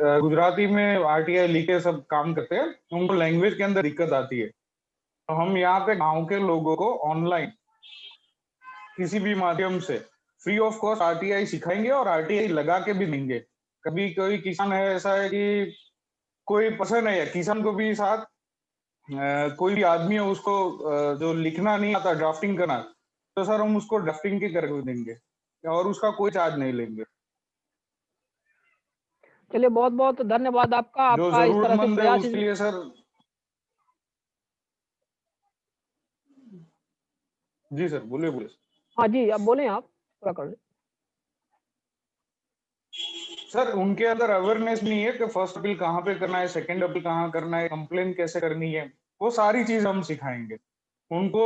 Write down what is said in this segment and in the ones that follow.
गुजराती में आरटीआई लिखे सब काम करते हैं, उनको लैंग्वेज के अंदर दिक्कत आती है। तो हम यहाँ पे गांव के लोगों को ऑनलाइन किसी भी माध्यम से फ्री ऑफ कॉस्ट आरटीआई सिखाएंगे और आरटीआई लगा के भी देंगे। कभी कोई किसान है, ऐसा है कि कोई पसंद नहीं है किसान को भी साथ, कोई भी आदमी है उसको जो लिखना नहीं आता, ड्राफ्टिंग करना, तो सर हम उसको ड्राफ्टिंग के करके देंगे और उसका कोई चार्ज नहीं लेंगे। चलिए बहुत बहुत धन्यवाद आपका, जो आपका इस तरह से जरूरतमंद है प्रयास। उसके लिए सर। जी सर, बोलिए बोलिए। हाँ जी, अब बोले आप, पूरा कर लें। सर उनके अंदर अवेयरनेस नहीं है कि फर्स्ट अपील कहाँ पे करना है, सेकंड अपील कहाँ करना है, कंप्लेन कैसे करनी है, वो सारी चीज हम सिखाएंगे उनको।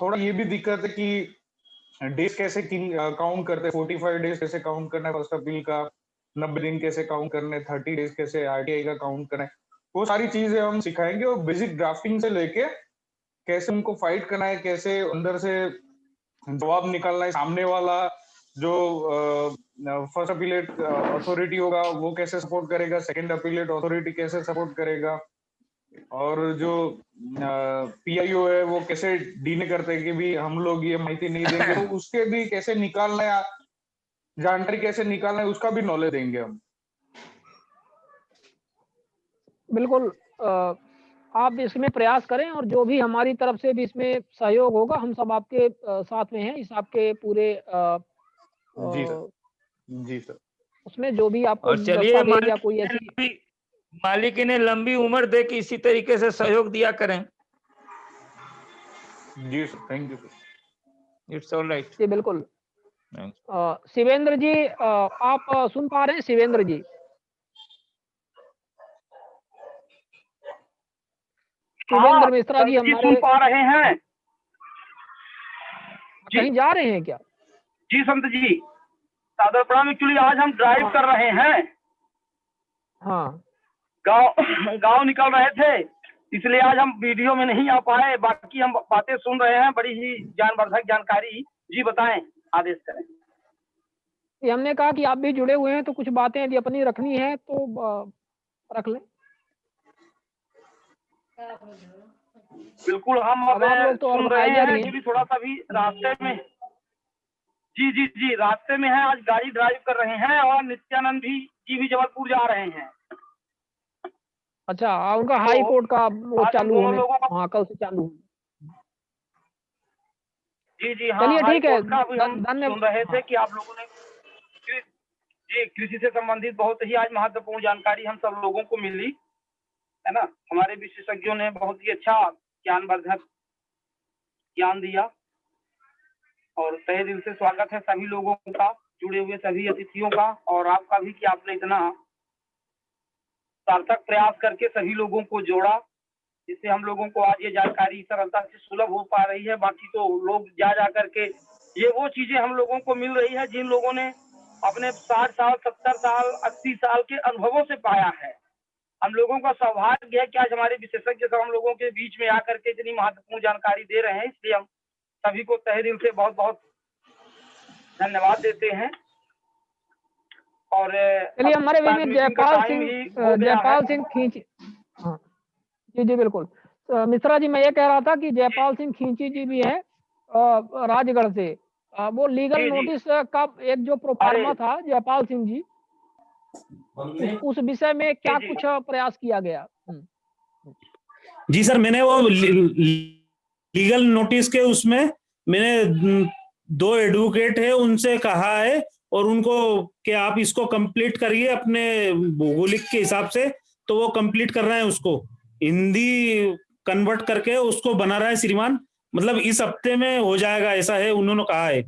थोड़ा ये भी दिक्कत है कि डेज कैसे काउंट करते हैं, 45 डेज कैसे काउंट करना है फर्स्ट अपील का, 90 दिन कैसे काउंट करने, 30 डेज कैसे आरटीआई का काउंट करना है, वो सारी चीजें हम सिखाएंगे। और बेसिक ड्राफ्टिंग से लेके कैसे उनको फाइट करना है, कैसे अंदर से जवाब निकालना है, सामने वाला जो फर्स्ट अपीलेट अथॉरिटी होगा वो कैसे सपोर्ट करेगा, सेकंड अपीलेट अथॉरिटी कैसे सपोर्ट करेगा, और जो पीआईओ है वो कैसे डील करते हैं कि भी हम लोग ये माहिती नहीं देंगे, तो उसके भी कैसे निकालना है, जानकारी कैसे निकालना है, उसका भी नॉलेज देंगे हम। बिल्कुल, आप इसमें प्रयास करें और जो भी हमारी तरफ से भी इसमें सहयोग होगा, हम सब आपके साथ में हैं, इस आपके पूरे जी सर, जी सर। उसमें जो भी आपको और चलिए, दस्तावेज या कोई ऐसी मालिक ने लंबी उम्र दे के इसी तरीके से सहयोग दिया करें। जी sir, thank you sir. It's all right. जी बिल्कुल। शिवेंद्र जी, आप सुन पा रहे हैं शिवेंद्र जी? शिवेंद्र मिश्रा जी हमारे सुन पा रहे हैं? कहीं जा रहे हैं क्या? जी संत जी, सादर प्रणाम। एक्चुअली आज हम ड्राइव कर रहे हैं। हाँ, गांव निकल रहे थे, इसलिए आज हम वीडियो में नहीं आ पाए। बाकी हम बातें सुन रहे हैं, बड़ी ही ज्ञानवर्धक जानकारी। जी बताएं, आदेश करें। हमने कहा कि आप भी जुड़े हुए हैं तो कुछ बातें यदि अपनी रखनी है तो रख लें। बिल्कुल, हम अब तो सुन रहे हैं कि भी थोड़ा सा भी रास्ते में। जी जी जी, रास्ते में है, आज गाड़ी ड्राइव कर रहे हैं और नित्यानंद जी भी जबलपुर जा रहे हैं। अच्छा, उनका हाई कोर्ट का वो चालू है, हाँ कल से चालू। जी जी हाँ, चलिए ठीक है, धन्यवाद। सुन रहे थे कि आप लोगों ने जी कृषि से संबंधित बहुत ही आज महत्वपूर्ण जानकारी हम सब लोगों को मिली है ना। हमारे विशेषज्ञों ने बहुत ही अच्छा ज्ञानवर्धक ज्ञान दिया और तहे दिल से स्वागत है सभी लोगों का, जुड़े हुए सभी अतिथियों का और आपका भी कि आपने इतना सार्थक प्रयास करके सभी लोगों को जोड़ा, जिससे हम लोगों को आज ये जानकारी सरलता से सुलभ हो पा रही है। बाकी तो लोग जा करके ये वो चीजें हम लोगों को मिल रही है जिन लोगों ने अपने 60 साल 70 साल 80 साल के अनुभवों से पाया है। हम लोगों का सौभाग्य है कि आज हमारे विशेषज्ञ सब हम लोगों के बीच में आकर के इतनी महत्वपूर्ण जानकारी दे रहे हैं, इसलिए हम सभी को तहे दिल से बहुत बहुत धन्यवाद देते हैं। और चलिए हमारे बीच में जयपाल सिंह खींची, हाँ जी जी बिल्कुल मिश्रा जी, मैं ये कह रहा था कि जयपाल सिंह खींची जी भी है राजगढ़ से, वो लीगल नोटिस का एक जो प्रोफार्मा था जयपाल सिंह जी, उस विषय में क्या कुछ प्रयास किया गया? जी सर, मैंने वो लीगल नोटिस के उसमें मैंने 2 एडवोकेट है उनसे कहा है और उनको कि आप इसको कंप्लीट करिए अपने भौगोलिक के हिसाब से, तो वो कंप्लीट कर रहे हैं, उसको हिंदी कन्वर्ट करके उसको बना रहा है श्रीमान, मतलब इस हफ्ते में हो जाएगा, ऐसा है उन्होंने कहा है।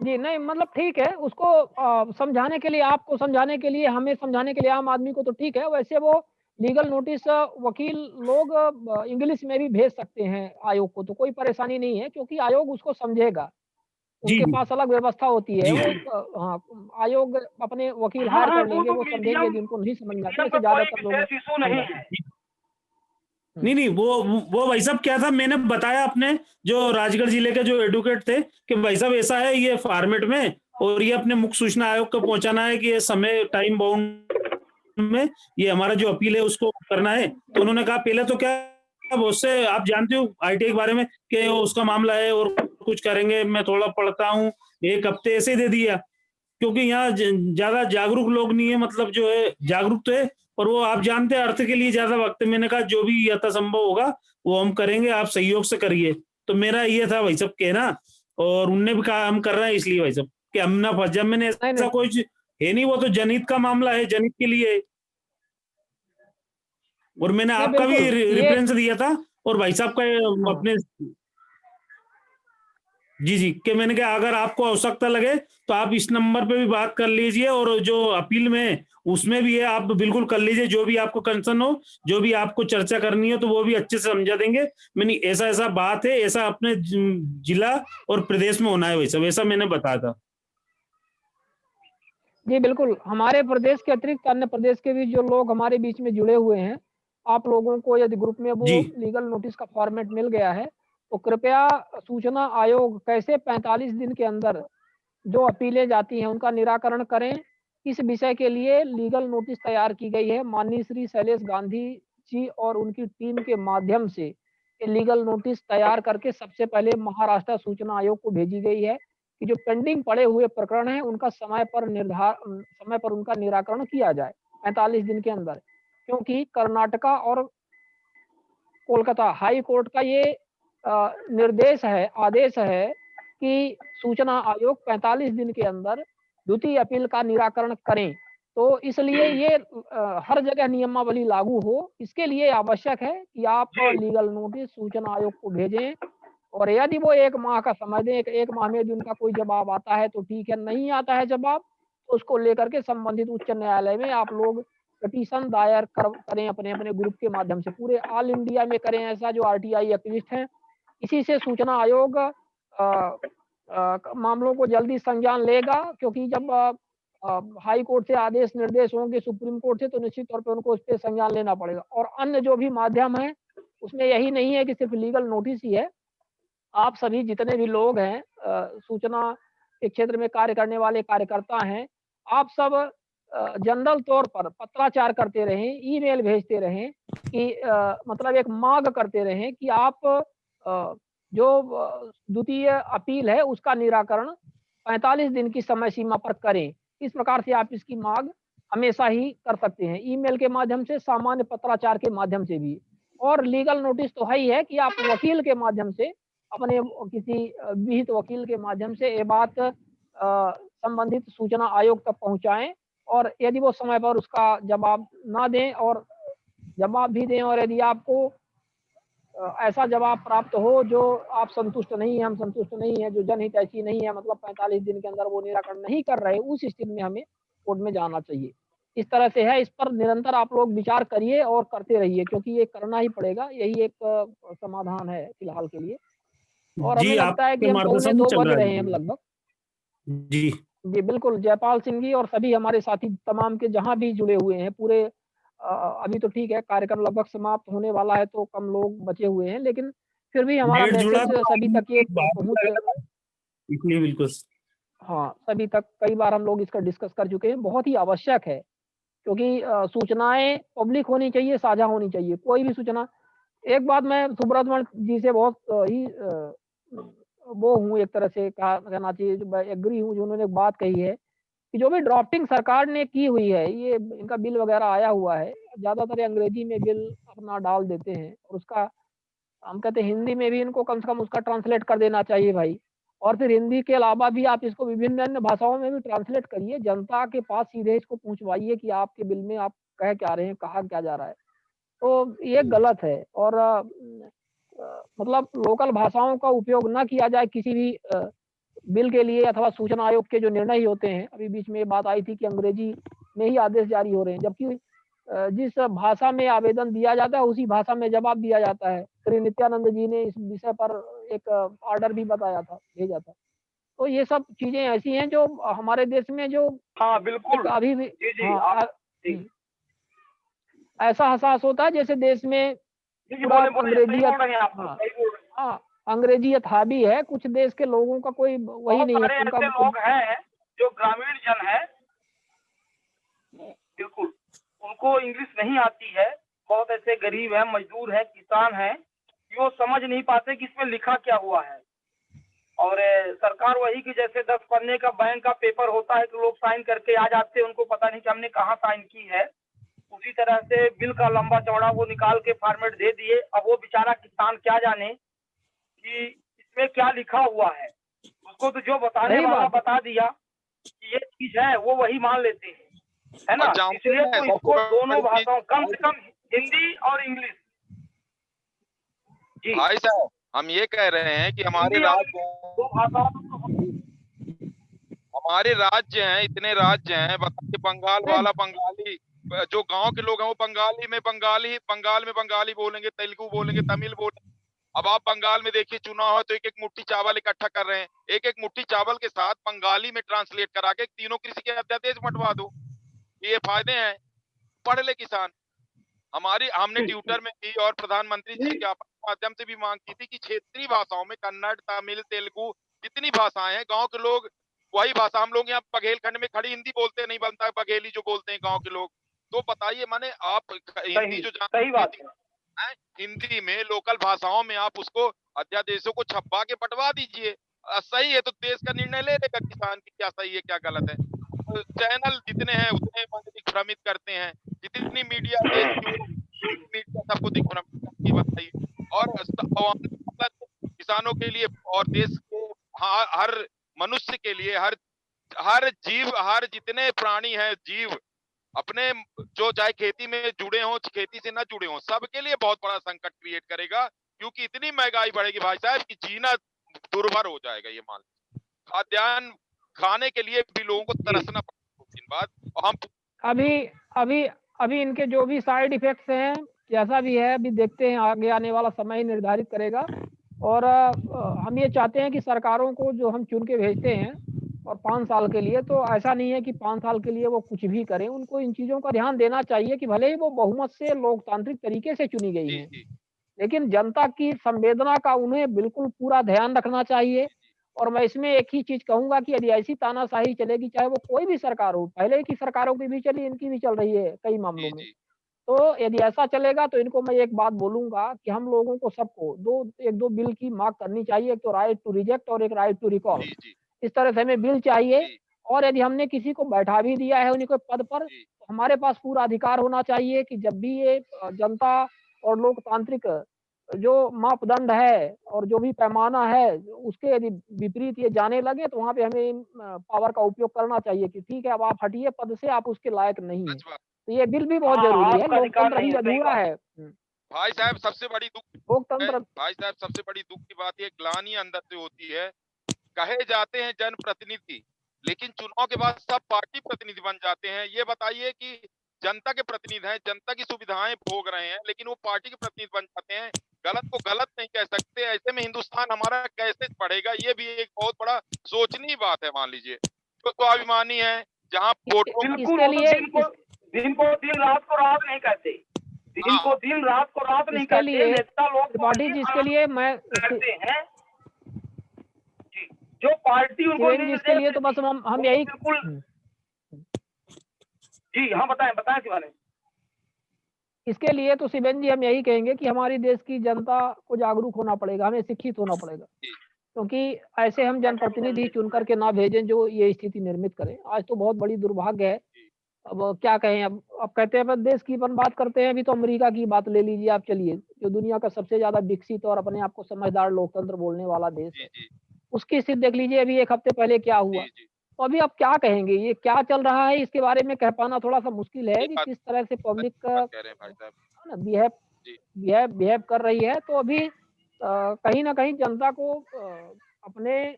जी नहीं, मतलब ठीक है, उसको समझाने के लिए, आपको समझाने के लिए, हमें समझाने के लिए, आम आदमी को तो ठीक है। वैसे वो लीगल नोटिस वकील लोग इंग्लिश में भी भेज सकते हैं आयोग को, तो कोई परेशानी नहीं है, क्योंकि आयोग उसको समझेगा, उनके पास अलग व्यवस्था होती है। वो हाँ, आयोग अपने वकील हायर कर लेंगे, वो समझेंगे, जिनको नहीं समझ में आता है, ज्यादातर लोग नहीं वो भाई साहब क्या था, मैंने बताया अपने जो राजगढ़ जिले के जो एडवोकेट थे कि भाई साहब ऐसा है ये फॉर्मेट में, और ये अपने मुख्य सूचना आयोग को पहुंचाना है कि ये समय टाइम बाउंड में ये हमारा जो अपील है उसको करना है। तो उन्होंने कहा पहले तो क्या बहुत से आप जानते हो आईटीआई के बारे में कि उसका मामला है और कुछ करेंगे, मैं थोड़ा पढ़ता हूँ, एक हफ्ते ऐसे ही दे दिया, क्योंकि यहाँ ज्यादा जागरूक लोग नहीं है, मतलब जो है जागरूक तो है और वो आप जानते हैं अर्थ के लिए ज्यादा वक्त है। मैंने कहा जो भी यथासंभव होगा वो हम करेंगे, आप सहयोग से करिए। तो मेरा ये था भाई साहब कहना, और उनने भी कहा हम कर रहे हैं इसलिए भाई साहब कि हम ना फंस जाए। मैंने नहीं ऐसा नहीं कोई है नहीं, वो तो जनहित का मामला है, जनहित के लिए है। और मैंने नहीं आपका भी बिल्कुल ये रेफरेंस दिया था और भाई साहब का हाँ अपने जी कि मैंने कहा अगर आपको आवश्यकता लगे तो आप इस नंबर पे भी बात कर लीजिए, और जो अपील में उसमें भी है आप बिल्कुल कर लीजिए, जो भी आपको कंसर्न हो, जो भी आपको चर्चा करनी हो तो वो भी अच्छे से समझा देंगे। मैंने ऐसा ऐसा बात है, ऐसा अपने जिला और प्रदेश में होना है वैसा वैसा मैंने बताया था। जी बिल्कुल, हमारे प्रदेश के अतिरिक्त अन्य प्रदेश के भी जो लोग हमारे बीच में जुड़े हुए हैं, आप लोगों को यदि ग्रुप में वो जी लीगल नोटिस का फॉर्मेट मिल गया है, तो कृपया सूचना आयोग कैसे 45 दिन के अंदर जो अपीलें जाती हैं उनका निराकरण करें। इस विषय के लिए लीगल नोटिस तैयार की गई है। माननीय श्री शैलेश गांधी जी और उनकी टीम के माध्यम से ये लीगल नोटिस तैयार करके सबसे पहले महाराष्ट्र सूचना आयोग को भेजी गई है कि जो पेंडिंग पड़े हुए प्रकरण हैं उनका समय पर उनका निराकरण किया जाए 45 दिन के अंदर। क्योंकि कर्नाटका और कोलकाता हाई कोर्ट का ये निर्देश है, आदेश है कि सूचना आयोग 45 दिन के अंदर द्वितीय अपील का निराकरण करें। तो इसलिए ये हर जगह नियमावली लागू हो, इसके लिए आवश्यक है कि आप लीगल नोटिस सूचना आयोग को भेजें, और यदि वो 1 माह का समय दें, 1 माह में यदि उनका कोई जवाब आता है तो ठीक है, नहीं आता है जवाब, तो उसको लेकर के संबंधित उच्च न्यायालय में आप लोग पिटीशन दायर करें अपने-अपने ग्रुप के माध्यम से। पूरे ऑल इंडिया में करें ऐसा, जो आरटीआई एक्टिविस्ट हैं। इसी से सूचना आयोग मामलों को जल्दी संज्ञान लेगा, क्योंकि जब हाई कोर्ट से आदेश निर्देश होंगे सुप्रीम कोर्ट से, तो निश्चित तौर पे उनको उस पे संज्ञान लेना पड़ेगा। और अन्य जो भी माध्यम हैं, उसमें यही नहीं है कि सिर्फ लीगल नोटिस ही है। आप सभी जितने भी लोग हैं, सूचना के क्षेत्र में कार्य करने वाले कार्यकर्ता हैं, आप सब जनरल तौर पर पत्राचार करते रहें, ईमेल भेजते रहें कि मतलब एक मांग करते रहें कि आप जो द्वितीय अपील है उसका निराकरण 45 दिन की समय सीमा पर करें। इस प्रकार से आप इसकी मांग हमेशा ही कर सकते हैं, ईमेल के माध्यम से, सामान्य पत्राचार के माध्यम से भी। और लीगल नोटिस तो है ही है कि आप वकील के माध्यम से, अपने किसी विहित वकील के माध्यम से ये बात संबंधित सूचना आयोग तक पहुंचाएं, और यदि वो समय पर उसका जवाब ना दें और जवाब भी दें, और यदि आपको ऐसा जवाब प्राप्त हो जो आप संतुष्ट नहीं है, हम संतुष्ट नहीं है, जो जनहित ऐसी नहीं है, मतलब 45 दिन के अंदर वो निराकरण नहीं कर रहे, उस स्थिति में हमें कोर्ट में जाना चाहिए। इस तरह से है, इस पर निरंतर आप लोग विचार करिए और करते रहिए, क्योंकि ये करना ही पड़ेगा, यही एक समाधान है फिलहाल के लिए। और हमें जी लगता है कि आपके हम पौने मार्गदर्शन में 2 चल बज रहा रहे हैं अब है। लगभग। जी जी बिल्कुल, जयपाल सिंह जी और सभी हमारे साथी तमाम के जहाँ भी जुड़े हुए हैं पूरे, अभी तो ठीक है कार्यक्रम लगभग समाप्त होने वाला है, तो कम लोग बचे हुए हैं, लेकिन फिर भी हमारा डेढ़ जुड़ा मैसेज तो सभी तक ये पहुँच, इसलिए बिल्कुल हाँ, सभी तक कई बार हम लोग इसका डिस्कस कर चुके हैं, बहुत ही आवश्यक है। क्योंकि सूचनाएँ पब्लिक होनी चाहिए, साझा होनी चाहिए, कोई भी सूचना। एक बात मैं सुब्रतमण जी से बहुत ही वो हूँ, एक तरह से कहा कहना चाहिए, जो मैं एग्री हूँ, जो उन्होंने एक बात कही है कि जो भी ड्राफ्टिंग सरकार ने की हुई है, ये इनका बिल वगैरह आया हुआ है, ज़्यादातर अंग्रेजी में बिल अपना डाल देते हैं, और उसका हम कहते हैं हिंदी में भी इनको कम से कम उसका ट्रांसलेट कर देना चाहिए भाई। और फिर हिंदी के अलावा भी आप इसको विभिन्न अन्य भाषाओं में भी ट्रांसलेट करिए, जनता के पास सीधे इसको पहुँचवाइए कि आपके बिल में आप कह क्या रहे हैं, कहा क्या जा रहा है। तो ये गलत है, और मतलब लोकल भाषाओं का उपयोग ना किया जाए किसी भी बिल के लिए, अथवा सूचना आयोग के जो निर्णय होते हैं। अभी बीच में ये बात आई थी कि अंग्रेजी में ही आदेश जारी हो रहे हैं, जबकि जिस भाषा में आवेदन दिया जाता है उसी भाषा में जवाब दिया जाता है। श्री नित्यानंद जी ने इस विषय पर एक ऑर्डर भी बताया था, भेजा था। तो ये सब चीजें ऐसी हैं जो हमारे देश में जो हाँ एक बिल्कुल। अभी भी, जी जी हाँ, आप जी ऐसा एहसास होता है जैसे देश में जी पूरा बोले बोले, सही अंग्रेजियत, बोल रहे हैं आप, हाँ सही बोल रहे हैं। हाँ, अंग्रेजियत हावी है। कुछ देश के लोगों का कोई वही बहुत नहीं है, सारे उनका ऐसे लोग हैं जो ग्रामीण जन है बिल्कुल उनको इंग्लिश नहीं आती है। बहुत ऐसे गरीब है, मजदूर है, किसान है, वो समझ नहीं पाते कि इसमें लिखा क्या हुआ है। और सरकार वही कि जैसे 10 पन्ने का बैंक का पेपर होता है कि लोग साइन करके आ जाते हैं, उनको पता नहीं कि हमने कहाँ साइन की है। उसी तरह से बिल का लंबा चौड़ा वो निकाल के फॉर्मेट दे दिए। अब वो बेचारा किसान क्या जाने कि इसमें क्या लिखा हुआ है। उसको तो जो बताने वाला बता दिया कि ये चीज है, वो वही मान लेते हैं, है ना। इसलिए तो इसको दोनों भाषाओं, कम से कम हिंदी और इंग्लिश। जी भाई साहब, हम ये कह रहे हैं कि हमारे राज्य हैं, इतने राज्य हैं। बताइए, बंगाल वाला बंगाली, जो गांव के लोग हैं वो बंगाल में बंगाली बोलेंगे, तेलुगु बोलेंगे, तमिल बोलेंगे। अब आप बंगाल में देखिए, चुनाव है तो एक एक मुट्ठी चावल इकट्ठा कर रहे हैं। एक एक मुट्ठी चावल के साथ बंगाली में ट्रांसलेट करा के तीनों कृषि के अध्यादेश बंटवा दो। ये फायदे हैं, पढ़ ले किसान। हमने ट्विटर में भी और प्रधानमंत्री जी के माध्यम से भी मांग की थी कि क्षेत्रीय भाषाओं में कन्नड़, तमिल, तेलुगु जितनी भाषाएं हैं, गांव के लोग वही भाषा। हम लोग यहाँ बघेलखंड में खड़ी हिंदी बोलते नहीं बनता, बघेली जो बोलते हैं गांव के लोग। तो बताइए, माने आप हिंदी जो जानते हैं, हिंदी में लोकल भाषाओं में आप उसको अध्यादेशों को छपवा के बंटवा दीजिए। सही है तो देश का निर्णय ले लेगा किसान की क्या सही है क्या गलत है। चैनल जितने हैं उतने दिग्भ्रमित करते हैं, जितनी मीडिया देश की मीडिया सबको दिग्भ्रमित करती है। बताइए, और किसानों के लिए और देश के हर मनुष्य के लिए, हर जीव, हर जितने प्राणी हैं, जीव अपने जो चाहे खेती में जुड़े हों, खेती से ना जुड़े हों, सबके लिए बहुत बड़ा संकट क्रिएट करेगा। क्योंकि इतनी महंगाई बढ़ेगी भाई साहब कि जीना दुर्भर हो जाएगा। ये मान लीजिए, खाद्यान्न खाने के लिए भी लोगों को तरसना पड़ेगा कुछ दिन बाद। और हम अभी इनके जो भी साइड इफेक्ट्स हैं, जैसा भी है, अभी देखते हैं, आगे आने वाला समय ही निर्धारित करेगा। और हम ये चाहते हैं कि सरकारों को जो हम चुन के भेजते हैं और 5 साल के लिए, तो ऐसा नहीं है कि 5 साल के लिए वो कुछ भी करें। उनको इन चीज़ों का ध्यान देना चाहिए कि भले ही वो बहुमत से लोकतांत्रिक तरीके से चुनी गई हैं, लेकिन जनता की संवेदना का उन्हें बिल्कुल पूरा ध्यान रखना चाहिए। और मैं इसमें एक ही चीज़ कहूँगा कि यदि ऐसी तानाशाही चलेगी, चाहे वो कोई भी सरकार हो, पहले की सरकारों की भी चली, इनकी भी चल रही है कई मामलों में। तो यदि ऐसा चलेगा तो इनको मैं एक बात बोलूँगा कि हम लोगों को सबको 1-2 बिल की माँग करनी चाहिए। एक तो राइट टू रिजेक्ट और एक राइट टू रिकॉल। इस तरह से हमें बिल चाहिए। और यदि हमने किसी को बैठा भी दिया है उन्हीं के पद पर, तो हमारे पास पूरा अधिकार होना चाहिए कि जब भी ये जनता और लोकतांत्रिक जो मापदंड है और जो भी पैमाना है, उसके यदि विपरीत ये जाने लगे, तो वहाँ पे हमें इन पावर का उपयोग करना चाहिए कि ठीक है, अब आप हटिए पद से, आप उसके लायक नहीं हैं। तो ये बिल भी बहुत ज़रूरी है, लोकतंत्र ही अधूरा है। भाई साहब, सबसे बड़ी लोकतंत्र सबसे बड़ी दुख की बात ये ग्लानि अंदर से होती है। कहे जाते हैं जनप्रतिनिधि, लेकिन चुनाव के बाद सब पार्टी प्रतिनिधि बन जाते हैं। ये बताइए कि जनता के प्रतिनिधि हैं, जनता की सुविधाएं भोग रहे हैं, लेकिन वो पार्टी के प्रतिनिधि बन जाते हैं। गलत को गलत नहीं कह सकते। ऐसे में हिंदुस्तान हमारा कैसे बढ़ेगा, ये भी एक बहुत बड़ा सोचनीय बात है। मान लीजिए, तो स्वाभिमानी है जहाँ इसके लिए दिन को दिन, रात को रात नहीं कहते। दिन को दिन, रात को रात नहीं कहते। नेता लोग त्रिपाठी जी, इसके लिए मैं कहते हैं जो पार्टी उनको इसके लिए तो बस हम यही जी हाँ बताएं शिवानी। इसके लिए तो शिवेन जी हम यही कहेंगे कि हमारी देश की जनता को जागरूक होना पड़ेगा, हमें शिक्षित होना पड़ेगा, क्योंकि ऐसे हम जनप्रतिनिधि चुन करके ना भेजें जो ये स्थिति निर्मित करें। आज तो बहुत बड़ी दुर्भाग्य है। अब क्या कहें, अब कहते हैं देश की अपन बात करते हैं, अभी तो अमेरिका की बात ले लीजिए आप। चलिए, जो दुनिया का सबसे ज्यादा विकसित और अपने आप को समझदार लोकतंत्र बोलने वाला देश है, उसकी स्थिति देख लीजिए अभी 1 हफ्ते पहले क्या हुआ। तो अभी आप क्या कहेंगे, ये क्या चल रहा है, इसके बारे में कह पाना थोड़ा सा मुश्किल है कि किस तरह से पब्लिक बिहेव कर रही है। तो अभी कहीं ना कहीं जनता को अपने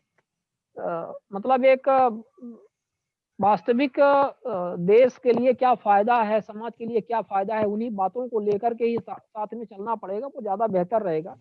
मतलब एक वास्तविक देश के लिए क्या फायदा है, समाज के लिए क्या फायदा है, उन्हीं बातों को लेकर के ही साथ में चलना पड़ेगा, वो ज्यादा बेहतर रहेगा।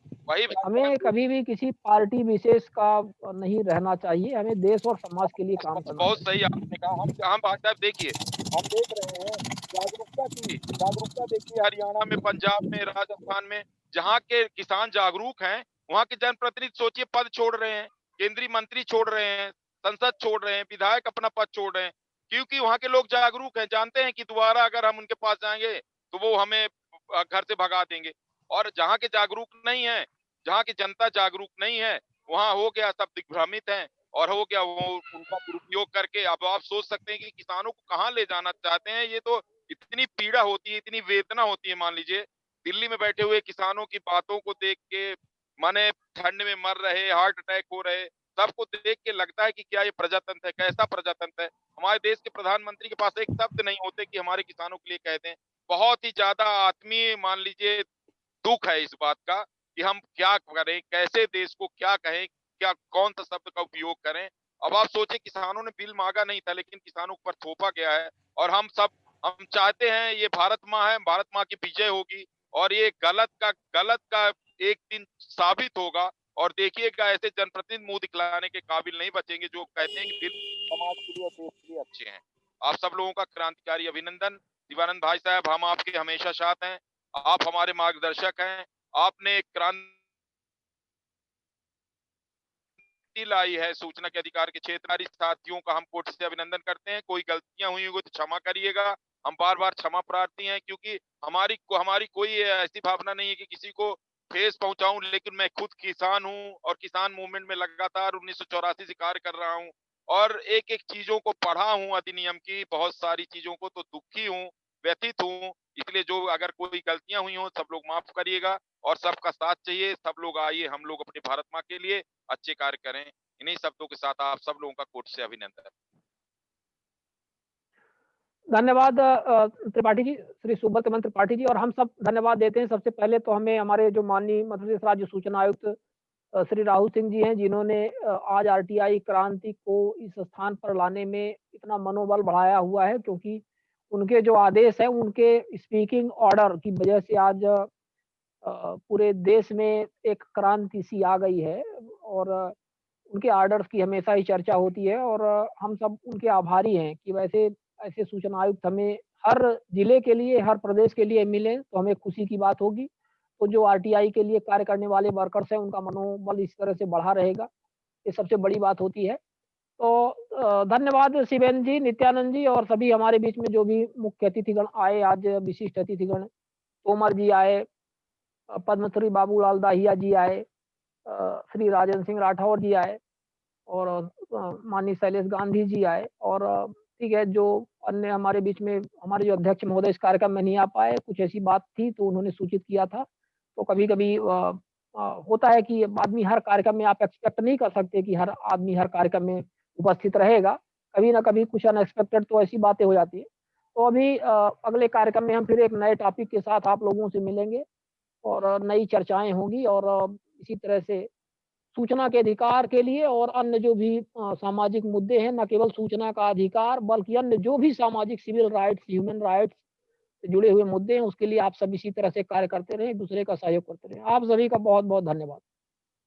हमें कभी भी किसी पार्टी विशेष का नहीं रहना चाहिए, हमें देश और समाज के लिए काम करना। बहुत सही आपने कहा। हम भाई साहब देखिए, हम देख रहे हैं जागरूकता देखिए, हरियाणा में, पंजाब में, राजस्थान में, जहाँ के किसान जागरूक हैं, वहाँ के जनप्रतिनिधि सोचिए पद छोड़ रहे हैं, केंद्रीय मंत्री छोड़ रहे हैं, संसद छोड़ रहे हैं, विधायक अपना पद छोड़ रहे हैं, क्योंकि वहाँ के लोग जागरूक हैं, जानते हैं कि दोबारा अगर हम उनके पास जाएंगे तो वो हमें घर से भगा देंगे। और जहाँ के जागरूक नहीं है, जहाँ की जनता जागरूक नहीं है, वहाँ हो गया सब दिग्भ्रमित हैं और हो गया वो उनका दुरुपयोग करके। अब आप सोच सकते हैं कि किसानों को कहाँ ले जाना चाहते हैं। ये तो इतनी पीड़ा होती है, इतनी वेदना होती है। मान लीजिए दिल्ली में बैठे हुए किसानों की बातों को देख के, माने ठंड में मर रहे, हार्ट अटैक हो रहे, सबको देख के लगता है कि क्या ये प्रजातंत्र है, कैसा प्रजातंत्र है। हमारे देश के प्रधानमंत्री के पास एक शब्द नहीं होते कि हमारे किसानों के लिए कह दें। बहुत ही ज्यादा आत्मीय मान लीजिए दुख है इस बात का कि हम क्या करें, कैसे देश को क्या कहें, क्या कौन सा शब्द का उपयोग करें। अब आप सोचे किसानों ने बिल मांगा नहीं था, लेकिन किसानों पर थोपा गया है। और हम चाहते हैं ये भारत माँ है, भारत माँ की विजय होगी और ये गलत का एक दिन साबित होगा। और देखिएगा ऐसे जनप्रतिनिधि मुंह दिखलाने के काबिल नहीं बचेंगे जो कहते हैं कि दिल समाज के लिए देश के लिए अच्छे हैं। आप सब लोगों का क्रांतिकारी अभिनंदन। शिवानंद भाई साहब, हम आपके हमेशा साथ हैं, आप हमारे मार्गदर्शक हैं। आपने क्रांति लाई है सूचना के अधिकार के क्षेत्र। साथियों का हम कोर्ट से अभिनंदन करते हैं। कोई गलतियां हुई होगी तो क्षमा करिएगा, हम बार बार क्षमा प्रार्थी हैं, क्योंकि हमारी कोई ऐसी भावना नहीं है कि किसी को ठेस पहुंचाऊं। लेकिन मैं खुद किसान हूं और किसान मूवमेंट में लगातार 1984 से कार्य कर रहा हूं और एक एक चीजों को पढ़ा हूं, अधिनियम की बहुत सारी चीजों को, तो दुखी हूं, व्यथित हूं। इसलिए जो अगर कोई गलतियां हुई हो सब लोग माफ करिएगा और सबका साथ चाहिए। सब लोग आइए, हम लोग अपनी भारत माँ के लिए अच्छे कार्य करें। इन्हीं शब्दों के साथ आप सब लोगों का कोर्ट से अभिनंदन। धन्यवाद त्रिपाठी जी, श्री सुब्रत मन त्रिपाठी जी। और हम सब धन्यवाद देते हैं। सबसे पहले तो हमें हमारे जो माननीय मध्य प्रदेश राज्य सूचना आयुक्त श्री राहुल सिंह जी हैं, जिन्होंने आज आरटीआई क्रांति को इस स्थान पर लाने में इतना मनोबल बढ़ाया हुआ है, क्योंकि उनके जो आदेश हैं, उनके स्पीकिंग ऑर्डर की वजह से आज पूरे देश में एक क्रांति सी आ गई है। और उनके ऑर्डर्स की हमेशा ही चर्चा होती है और हम सब उनके आभारी हैं कि वैसे ऐसे सूचना आयुक्त हमें हर जिले के लिए, हर प्रदेश के लिए मिले तो हमें खुशी की बात होगी। तो जो आरटीआई के लिए कार्य करने वाले वर्कर्स हैं, उनका मनोबल इस तरह से बढ़ा रहेगा, ये सबसे बड़ी बात होती है। तो धन्यवाद शिवेंद्र जी, नित्यानंद जी और सभी हमारे बीच में जो भी मुख्य अतिथिगण आए, आज विशिष्ट अतिथिगण तोमर जी आए, पद्मश्री बाबूलाल दाहिया जी आए, श्री राजन सिंह राठौर जी आए और माननीय शैलेश गांधी जी आए। और ठीक है, जो अन्य हमारे बीच में हमारे जो अध्यक्ष महोदय इस कार्यक्रम में नहीं आ पाए, कुछ ऐसी बात थी तो उन्होंने सूचित किया था। तो कभी-कभी होता है कि आदमी हर कार्यक्रम में, आप एक्सपेक्ट नहीं कर सकते कि हर आदमी हर कार्यक्रम में उपस्थित रहेगा। कभी ना कभी कुछ अनएक्सपेक्टेड तो ऐसी बातें हो जाती है। तो अभी अगले कार्यक्रम में हम फिर एक नए टॉपिक के साथ आप लोगों से मिलेंगे और नई चर्चाएँ होंगी। और इसी तरह से सूचना के अधिकार के लिए और अन्य जो भी सामाजिक मुद्दे हैं, न केवल सूचना का अधिकार बल्कि अन्य जो भी सामाजिक सिविल राइट्स, ह्यूमन राइट्स से जुड़े हुए मुद्दे हैं, उसके लिए आप सब इसी तरह से कार्य करते रहें, एक-दूसरे का सहयोग करते रहें। आप सभी का बहुत-बहुत धन्यवाद।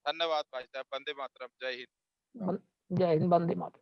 धन्यवाद भाई साहब। वंदे मातरम। जय हिंद। जय हिंद, वंदे मातरम।